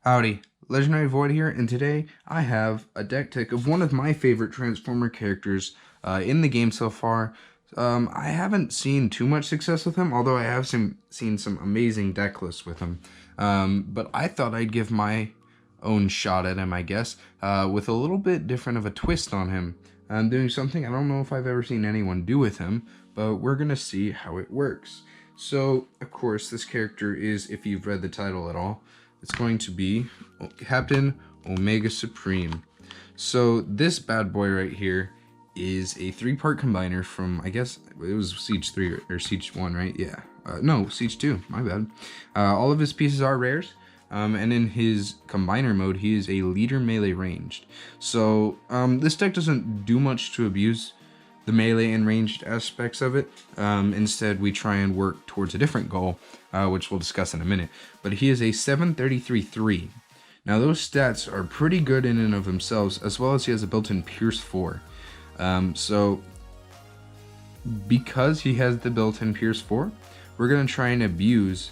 Howdy, Legendary Void here, and today I have a deck tech of one of my favorite Transformer characters in the game so far. I haven't seen too much success with him, although I have seen some amazing deck lists with him. But I thought I'd give my own shot at him, I guess, with a little bit different of a twist on him. I'm doing something I don't know if I've ever seen anyone do with him, but we're going to see how it works. So, of course, this character is, if you've read the title at all, it's going to be Captain Omega Supreme. So this bad boy right here is a 3-part combiner from, I guess it was Siege 3 or Siege 1, right? Yeah. No, Siege 2, my bad. All of his pieces are rares. And in his combiner mode, he is a leader melee ranged. So this deck doesn't do much to abuse the melee and ranged aspects of it. Instead, we try and work towards a different goal, which we'll discuss in a minute. But he is a 733-3. Now, those stats are pretty good in and of themselves, as well as he has a built-in Pierce 4. So, because he has the built-in Pierce 4, we're going to try and abuse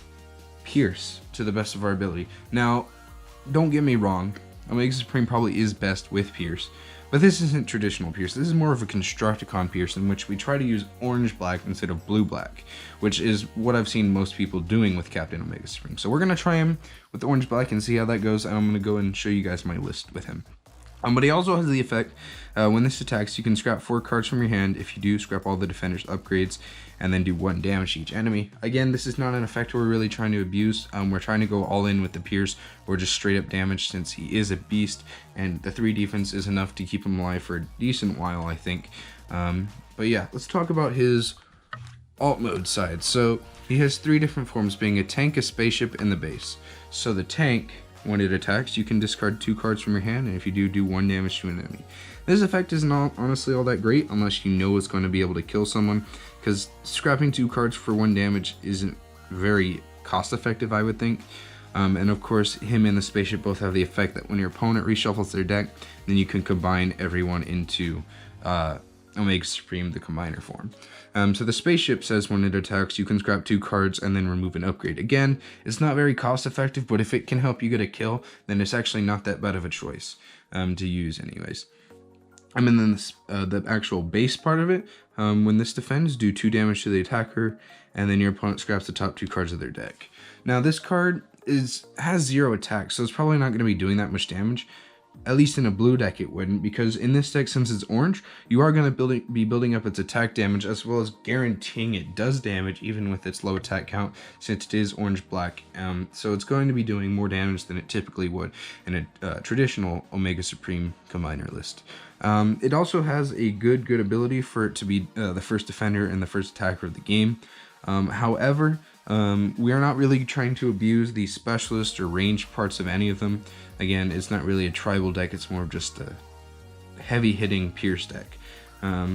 Pierce to the best of our ability. Now, don't get me wrong, Omega Supreme probably is best with Pierce, but this isn't traditional Pierce. This is more of a Constructicon Pierce in which we try to use orange-black instead of blue-black, which is what I've seen most people doing with Captain Omega Supreme. So we're going to try him with orange-black and see how that goes, and I'm going to go and show you guys my list with him. But he also has the effect, when this attacks, you can scrap 4 cards from your hand. If you do, scrap all the defender's upgrades, and then do 1 damage to each enemy. Again, this is not an effect we're really trying to abuse. We're trying to go all in with the Pierce, or just straight up damage, since he is a beast, and the 3 defense is enough to keep him alive for a decent while, I think. But yeah, let's talk about his alt mode side. So, he has 3 different forms, being a tank, a spaceship, and the base. So the tank, when it attacks, you can discard 2 cards from your hand, and if you do 1 damage to an enemy. This effect is not honestly all that great unless you know it's going to be able to kill someone, because scrapping 2 cards for 1 damage isn't very cost effective, I would think. And of course, him and the spaceship both have the effect that when your opponent reshuffles their deck, then you can combine everyone into Omega Supreme, the combiner form. So the spaceship says when it attacks, you can scrap 2 cards and then remove an upgrade. Again, it's not very cost effective, but if it can help you get a kill, then it's actually not that bad of a choice to use anyways. And then the actual base part of it, when this defends, do 2 damage to the attacker, and then your opponent scraps the top 2 cards of their deck. Now this card has 0 attack, so it's probably not going to be doing that much damage. At least in a blue deck it wouldn't, because in this deck, since it's orange, you are going to be building up its attack damage, as well as guaranteeing it does damage even with its low attack count, since it is orange-black. So it's going to be doing more damage than it typically would in a traditional Omega Supreme combiner list. It also has a good ability for it to be the first defender and the first attacker of the game. However, we are not really trying to abuse the specialist or ranged parts of any of them. Again, it's not really a tribal deck, it's more of just a heavy hitting Pierce deck.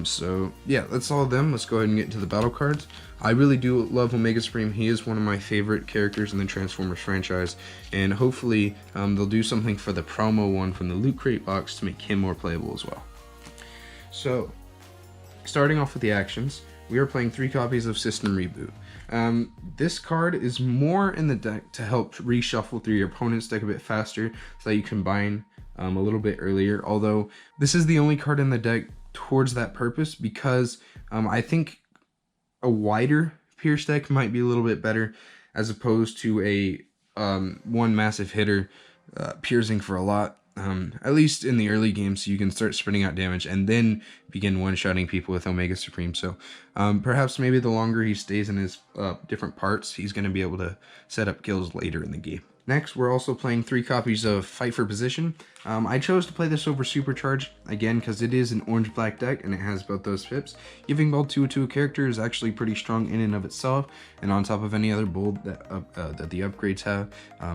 So yeah, that's all of them. Let's go ahead and get into the battle cards. I really do love Omega Supreme. He is one of my favorite characters in the Transformers franchise, and hopefully they'll do something for the promo one from the Loot Crate box to make him more playable as well. So, starting off with the actions, we are playing 3 copies of System Reboot. This card is more in the deck to help reshuffle through your opponent's deck a bit faster, so that you combine a little bit earlier. Although this is the only card in the deck towards that purpose, because I think a wider Pierce deck might be a little bit better, as opposed to a one massive hitter piercing for a lot. At least in the early games, so you can start spreading out damage and then begin one-shotting people with Omega Supreme. So perhaps maybe the longer he stays in his different parts, he's going to be able to set up kills later in the game. Next, we're also playing 3 copies of Fight for Position. I chose to play this over Supercharge, again, because it is an orange-black deck, and it has both those pips. Giving bold 2 to a character is actually pretty strong in and of itself, and on top of any other bold that the upgrades have,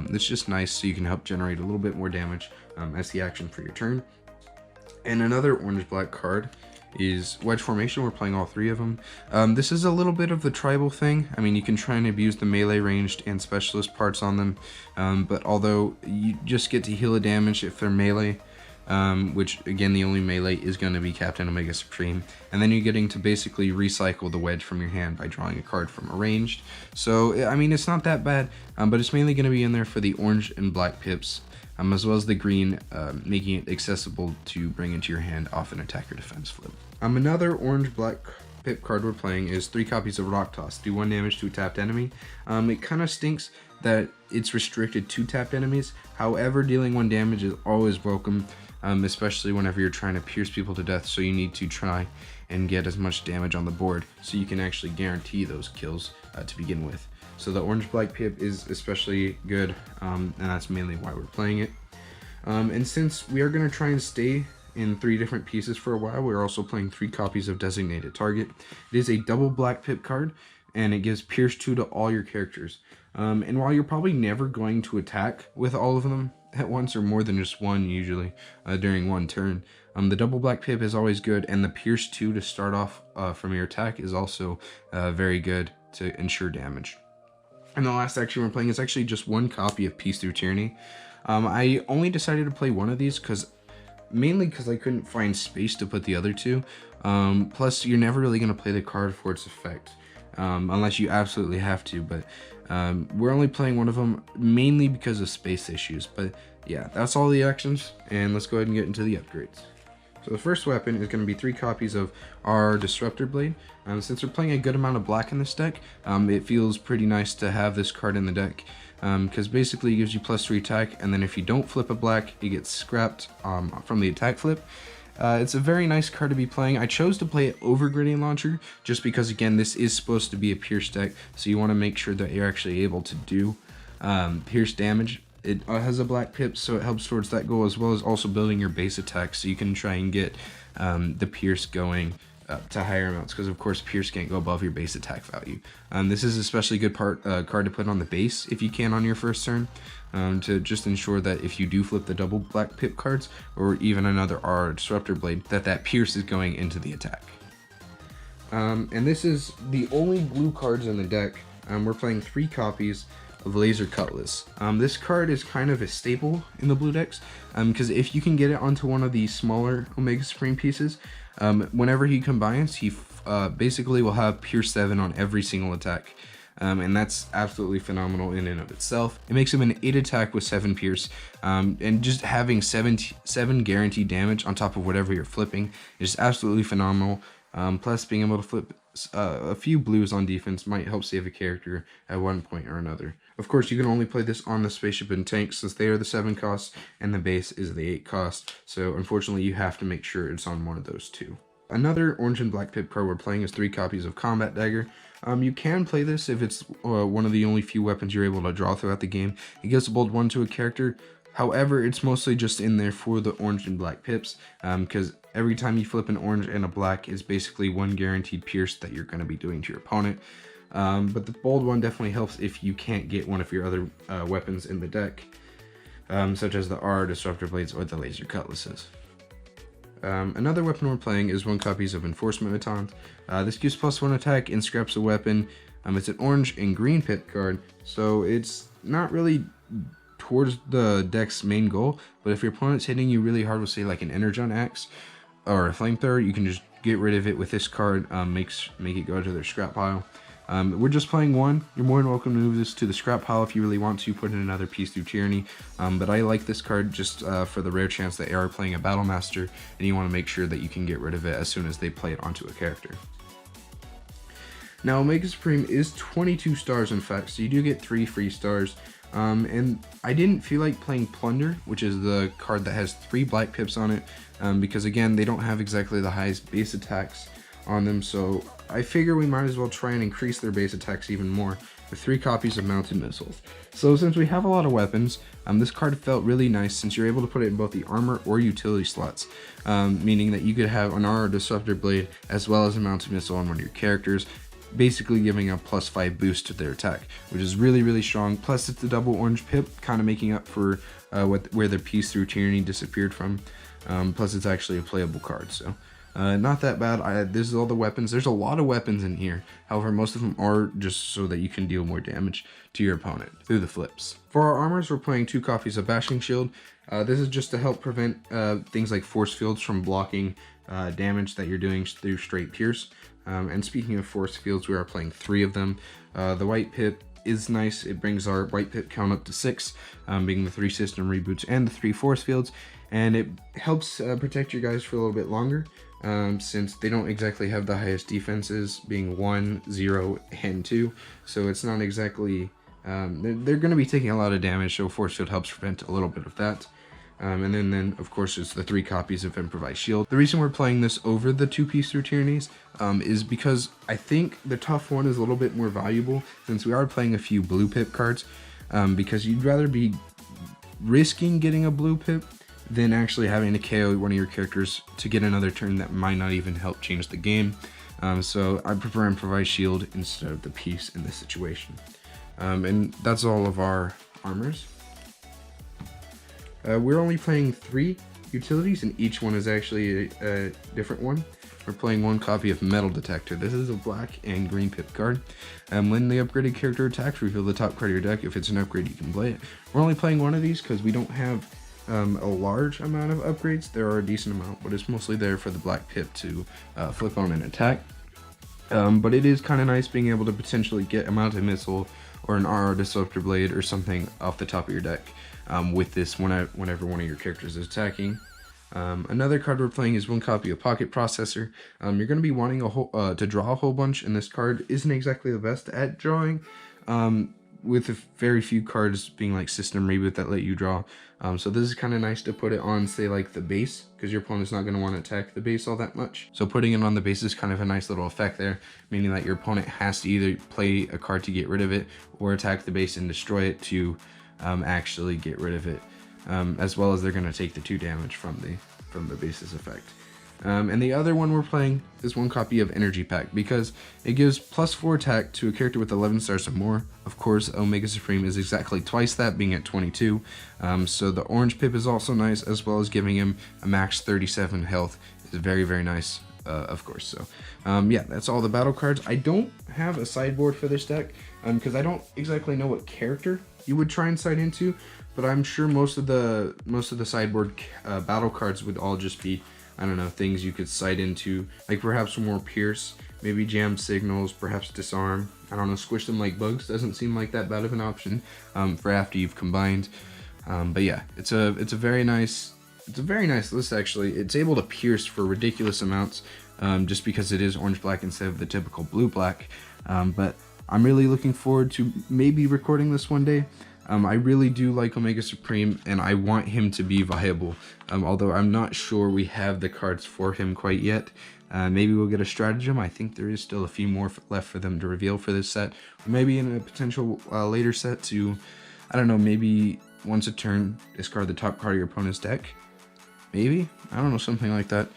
it's just nice so you can help generate a little bit more damage as the action for your turn. And another orange-black card is Wedge Formation. We're playing all 3 of them. This is a little bit of the tribal thing. I mean, you can try and abuse the melee ranged and specialist parts on them, but although you just get to heal a damage if they're melee, which again, the only melee is going to be Captain Omega Supreme, and then you're getting to basically recycle the wedge from your hand by drawing a card from a ranged. So I mean, it's not that bad, but it's mainly going to be in there for the orange and black pips. as well as the green, making it accessible to bring into your hand off an attack or defense flip. Another orange-black pip card we're playing is 3 copies of Rock Toss. Do 1 damage to a tapped enemy. It kind of stinks that it's restricted to tapped enemies. However, dealing 1 damage is always welcome, especially whenever you're trying to pierce people to death, so you need to try and get as much damage on the board so you can actually guarantee those kills to begin with. So the orange-black pip is especially good, and that's mainly why we're playing it. And since we are going to try and stay in 3 different pieces for a while, we're also playing 3 copies of Designated Target. It is a double black pip card, and it gives Pierce 2 to all your characters. And while you're probably never going to attack with all of them at once, or more than just one usually during one turn, the double black pip is always good, and the Pierce 2 to start off from your attack is also very good to ensure damage. And the last action we're playing is actually just 1 copy of Peace Through Tyranny. I only decided to play one of these mainly because I couldn't find space to put the other 2. Plus, you're never really going to play the card for its effect, unless you absolutely have to, but we're only playing one of them mainly because of space issues. But yeah, that's all the actions, and let's go ahead and get into the upgrades. So the first weapon is going to be 3 copies of our Disruptor Blade. Since we're playing a good amount of black in this deck, it feels pretty nice to have this card in the deck, because basically it gives you +3 attack, and then if you don't flip a black, it gets scrapped from the attack flip. It's a very nice card to be playing. I chose to play it over Grenade Launcher just because, again, this is supposed to be a Pierce deck, so you want to make sure that you're actually able to do Pierce damage. It has a black pip, so it helps towards that goal, as well as also building your base attack, so you can try and get the Pierce going to higher amounts, because of course Pierce can't go above your base attack value. This is especially good card to put on the base if you can on your first turn, to just ensure that if you do flip the double black pip cards, or even another R Disruptor Blade, that Pierce is going into the attack. And this is the only blue cards in the deck. We're playing 3 copies of Laser Cutlass. This card is kind of a staple in the blue decks, because if you can get it onto one of the smaller Omega Supreme pieces, whenever he combines, he basically will have Pierce 7 on every single attack. And that's absolutely phenomenal in and of itself. It makes him an 8 attack with 7 Pierce, and just having 7 guaranteed damage on top of whatever you're flipping is absolutely phenomenal. Plus, being able to flip a few blues on defense might help save a character at one point or another. Of course, you can only play this on the spaceship and tank, since they are the 7 cost and the base is the 8 cost, so unfortunately you have to make sure it's on one of those 2. Another orange and black pip card we're playing is 3 copies of Combat Dagger. You can play this if it's one of the only few weapons you're able to draw throughout the game. It gives a bold 1 to a character. However, it's mostly just in there for the orange and black pips, because every time you flip an orange and a black is basically 1 guaranteed pierce that you're going to be doing to your opponent. But the bold 1 definitely helps if you can't get one of your other weapons in the deck, such as the R Disruptor Blades or the Laser Cutlasses. Another weapon we're playing is 1 copies of Enforcement Batons. This gives +1 attack and scraps a weapon. It's an orange and green pip card, so it's not really towards the deck's main goal, but if your opponent's hitting you really hard with, say, like an Energon Axe or a Flamethrower, you can just get rid of it with this card, make it go to their scrap pile. We're just playing 1. You're more than welcome to move this to the scrap pile if you really want to, put in another Peace Through Tyranny, but I like this card just for the rare chance that you are playing a Battle Master, and you want to make sure that you can get rid of it as soon as they play it onto a character. Now, Omega Supreme is 22 stars in fact, so you do get 3 free stars. And I didn't feel like playing Plunder, which is the card that has 3 black pips on it, because again, they don't have exactly the highest base attacks on them, so I figure we might as well try and increase their base attacks even more with 3 copies of Mounted Missiles. So since we have a lot of weapons, this card felt really nice since you're able to put it in both the armor or utility slots, meaning that you could have an R Disruptor Blade as well as a Mounted Missile on one of your characters, basically giving a +5 boost to their attack, which is really strong. Plus, it's the double orange pip, kind of making up for where their Peace Through Tyranny disappeared from. Plus, it's actually a playable card, so not that bad. This is all the weapons. There's a lot of weapons in here. However, most of them are just so that you can deal more damage to your opponent through the flips. For our armors, we're playing 2 copies of Bashing Shield. This is just to help prevent things like force fields from blocking damage that you're doing through straight pierce. And speaking of force fields, we are playing 3 of them. The white pip is nice. It brings our white pip count up to 6, being the 3 system reboots and the 3 force fields, and it helps protect your guys for a little bit longer, since they don't exactly have the highest defenses, being 1, 0, and 2, so it's not exactly, they're going to be taking a lot of damage, so force field helps prevent a little bit of that. And then of course it's the 3 copies of Improvised Shield. The reason we're playing this over the 2-piece through tyrannies is because I think the tough one is a little bit more valuable, since we are playing a few blue pip cards, because you'd rather be risking getting a blue pip than actually having to KO one of your characters to get another turn that might not even help change the game. So I prefer Improvised Shield instead of the piece in this situation. And that's all of our armors. We're only playing 3 utilities, and each one is actually a different one. We're playing 1 copy of Metal Detector. This is a black and green pip card. When the upgraded character attacks, reveal the top card of your deck. If it's an upgrade, you can play it. We're only playing 1 of these because we don't have a large amount of upgrades. There are a decent amount, but it's mostly there for the black pip to flip on and attack. But it is kind of nice being able to potentially get a mounted missile or an RR Disruptor Blade or something off the top of your deck with this whenever one of your characters is attacking. Another card we're playing is 1 copy of Pocket Processor. You're going to be wanting to draw a whole bunch, and this card isn't exactly the best at drawing, with very few cards being like System Reboot that let you draw. So this is kind of nice to put it on, say, like the base, because your opponent's not going to want to attack the base all that much. So putting it on the base is kind of a nice little effect there, meaning that your opponent has to either play a card to get rid of it or attack the base and destroy it to actually get rid of it, as well as they're going to take the 2 damage from the base's effect. And the other one we're playing is 1 copy of Energy Pack, because it gives +4 attack to a character with 11 stars or more. Of course, Omega Supreme is exactly twice that, being at 22. So the orange pip is also nice, as well as giving him a max 37 health is very, very nice, of course. So yeah, that's all the battle cards. I don't have a sideboard for this deck, because I don't exactly know what character you would try and side into, but I'm sure most of the sideboard battle cards would all just be, I don't know, things you could sight into, like perhaps more Pierce, maybe Jam Signals, perhaps Disarm. I don't know, Squish Them Like Bugs doesn't seem like that bad of an option for after you've combined. But yeah, it's a very nice list actually. It's able to pierce for ridiculous amounts, just because it is orange-black instead of the typical blue-black. But I'm really looking forward to maybe recording this one day. I really do like Omega Supreme, and I want him to be viable, although I'm not sure we have the cards for him quite yet. Maybe we'll get a stratagem. I think there is still a few more left for them to reveal for this set. Or maybe in a potential later set to, I don't know, maybe once a turn, discard the top card of your opponent's deck. Maybe? I don't know, something like that.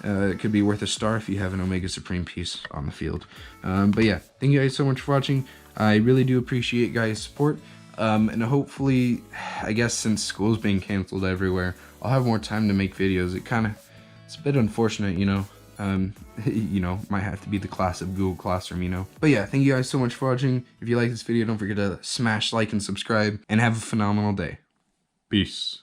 It could be worth a star if you have an Omega Supreme piece on the field. But yeah, thank you guys so much for watching. I really do appreciate guys' support. And hopefully, I guess since school's being canceled everywhere, I'll have more time to make videos. It's a bit unfortunate, you know. You know, might have to be the class of Google Classroom, you know. But yeah, thank you guys so much for watching. If you like this video, don't forget to smash like and subscribe, and have a phenomenal day. Peace.